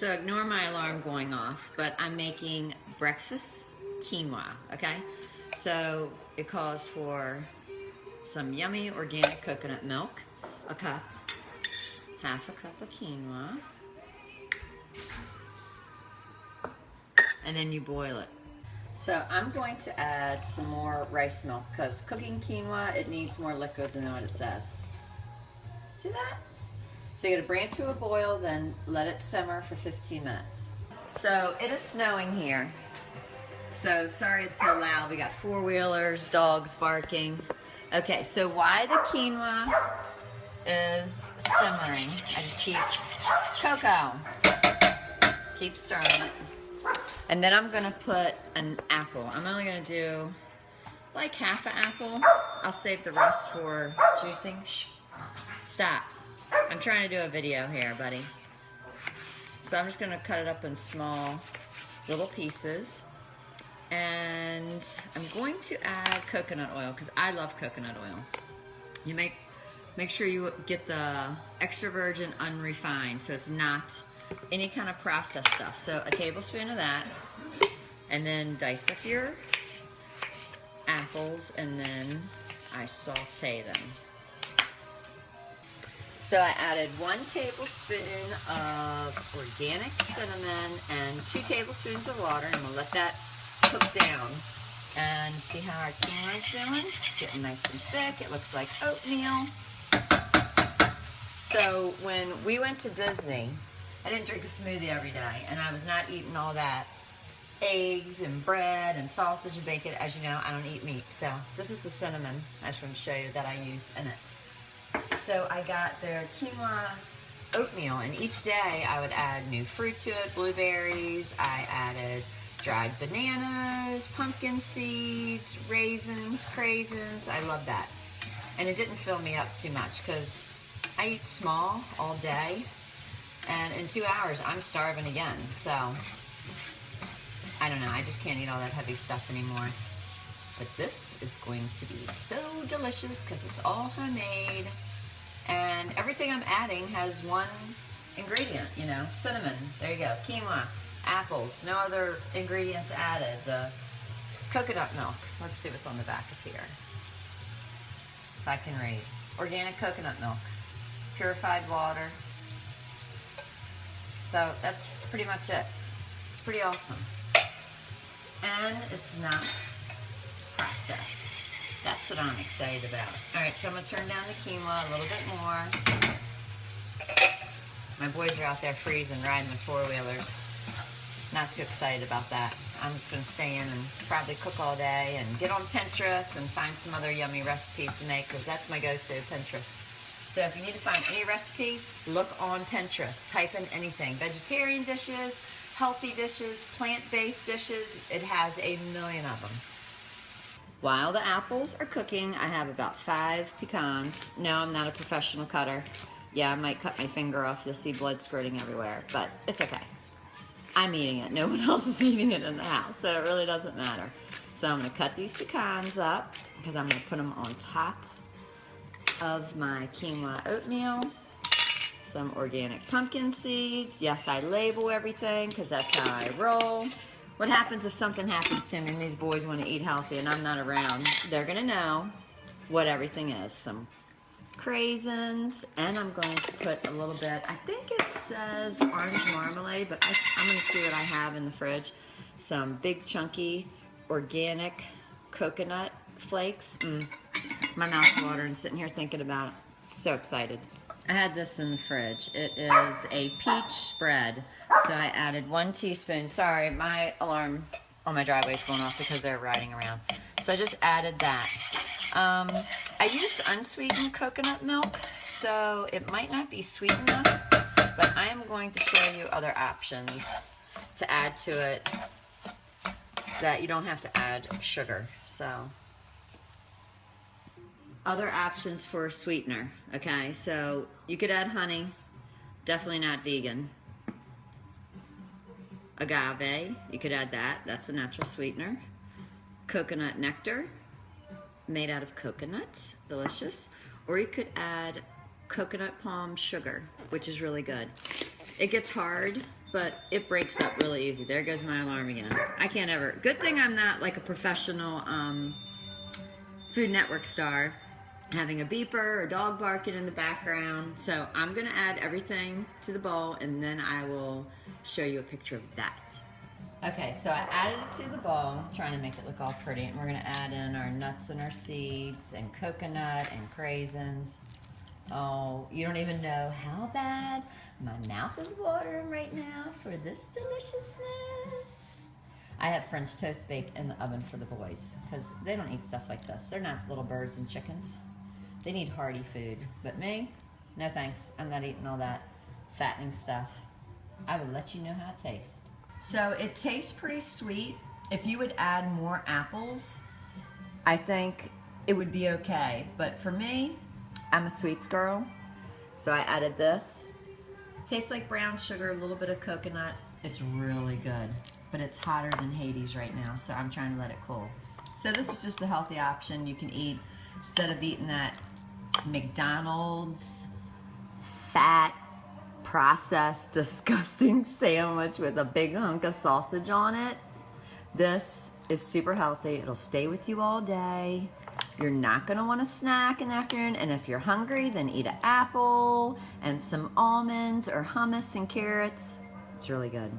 So ignore my alarm going off, but I'm making breakfast quinoa, okay? So it calls for some yummy organic coconut milk, a cup, half a cup of quinoa, and then you boil it. So I'm going to add some more rice milk because cooking quinoa, it needs more liquid than what it says. See that? So you're gonna bring it to a boil, then let it simmer for 15 minutes. So it is snowing here. So sorry it's so loud. We got four-wheelers, dogs barking. Okay, so why the quinoa is simmering, I just keep, Coco, keep stirring it. And then I'm gonna put an apple. I'm only gonna do like half an apple. I'll save the rest for juicing. Shh, stop. I'm trying to do a video here, buddy. So I'm just gonna cut it up in small little pieces. And I'm going to add coconut oil because I love coconut oil. You make sure you get the extra virgin unrefined so it's not any kind of processed stuff. So a tablespoon of that, and then dice up your apples, and then I saute them. So I added 1 tablespoon of organic cinnamon and 2 tablespoons of water, and we'll let that cook down. And see how our quinoa is doing? It's getting nice and thick. It looks like oatmeal. So when we went to Disney, I didn't drink a smoothie every day, and I was not eating all that eggs and bread and sausage and bacon. As you know, I don't eat meat. So this is the cinnamon I just want to show you that I used in it. So I got their quinoa oatmeal, and each day I would add new fruit to it, blueberries. I added dried bananas, pumpkin seeds, raisins, craisins. I love that. And it didn't fill me up too much because I eat small all day. And in 2 hours, I'm starving again. So, I don't know. I just can't eat all that heavy stuff anymore. But this is going to be so delicious because it's all homemade. And everything I'm adding has one ingredient, you know, cinnamon. There you go. Quinoa, apples, no other ingredients added. The coconut milk. Let's see what's on the back of here. If I can read. Organic coconut milk. Purified water. So that's pretty much it. It's pretty awesome. And it's not processed. That's what I'm excited about. All right, so I'm gonna turn down the quinoa a little bit more. My boys are out there freezing, riding the four-wheelers. Not too excited about that. I'm just gonna stay in and probably cook all day and get on Pinterest and find some other yummy recipes to make, because that's my go-to, Pinterest. So if you need to find any recipe, look on Pinterest. Type in anything. Vegetarian dishes, healthy dishes, plant-based dishes. It has a million of them. While the apples are cooking, I have about 5 pecans. No, I'm not a professional cutter. Yeah, I might cut my finger off. You'll see blood squirting everywhere, but it's okay. I'm eating it. No one else is eating it in the house, so it really doesn't matter. So I'm going to cut these pecans up because I'm going to put them on top of my quinoa oatmeal. Some organic pumpkin seeds. Yes, I label everything because that's how I roll. What happens if something happens to me and these boys want to eat healthy and I'm not around? They're going to know what everything is. Some craisins, and I'm going to put a little bit, I think it says orange marmalade, but I'm going to see what I have in the fridge. Some big chunky organic coconut flakes. My mouth's watering sitting here thinking about it. So excited. I had this in the fridge. It is a peach spread. So I added 1 teaspoon. Sorry, my alarm on my driveway is going off because they're riding around. So I just added that. I used unsweetened coconut milk, so it might not be sweet enough, but I am going to show you other options to add to it that you don't have to add sugar. So other options for a sweetener, okay? So you could add honey, definitely not vegan. Agave, you could add that, that's a natural sweetener. Coconut nectar, made out of coconut, delicious. Or you could add coconut palm sugar, which is really good. It gets hard, but it breaks up really easy. There goes my alarm again. I can't ever. Good thing I'm not like a professional Food Network star, having a beeper or dog barking in the background. So I'm gonna add everything to the bowl and then I will show you a picture of that. Okay, so I added it to the bowl, trying to make it look all pretty, and we're gonna add in our nuts and our seeds and coconut and craisins. Oh, you don't even know how bad my mouth is watering right now for this deliciousness. I have French toast bake in the oven for the boys because they don't eat stuff like this. They're not little birds and chickens. They need hearty food. But me, no thanks. I'm not eating all that fattening stuff. I will let you know how it tastes. So it tastes pretty sweet. If you would add more apples, I think it would be okay. But for me, I'm a sweets girl. So I added this. Tastes like brown sugar, a little bit of coconut. It's really good. But it's hotter than Hades right now, so I'm trying to let it cool. So this is just a healthy option you can eat instead of eating that McDonald's fat, processed, disgusting sandwich with a big hunk of sausage on it. This is super healthy. It'll stay with you all day. You're not gonna want to snack in the afternoon, and if you're hungry, then eat an apple and some almonds or hummus and carrots. It's really good.